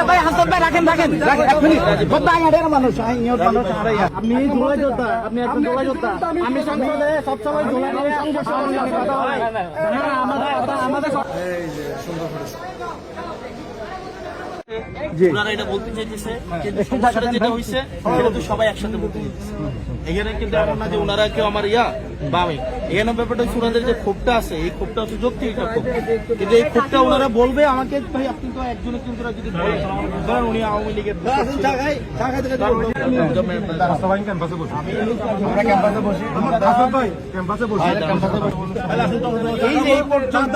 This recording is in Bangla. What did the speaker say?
ভাই হাসান ভাই রাখেন রাখেন এক মিনিট ভাই আড়ের মানুষ মানুষ আপনি জোলাই যোদ্ধা আপনি একজন জোলাই যোদ্ধা আমি সংসদে সবসময় জোলাই নিয়ে কথা হয় আমাদের এই যে সুন্দর করে ওনারা এটা বলতে চাইতেছে কিন্তু সমস্যাটা যেটা হইছে সেটা তো সবাই একসাথে বলতে চাইতেছে এখানে কিন্তু এমন না যে ওনারা কেউ আমার বা আমি এখানে ব্যাপারটা ওনাদের যে ক্ষোভটা আছে এই ক্ষোভটা হচ্ছে যৌক্তিক একটা ক্ষোভ কিন্তু এই ক্ষোভটা ওনারা বলবে আমাকে ভাই আপনি তো একজনের কিন্তু যদি বলেন ধরেন উনি আওয়ামী লীগের এই পর্যন্ত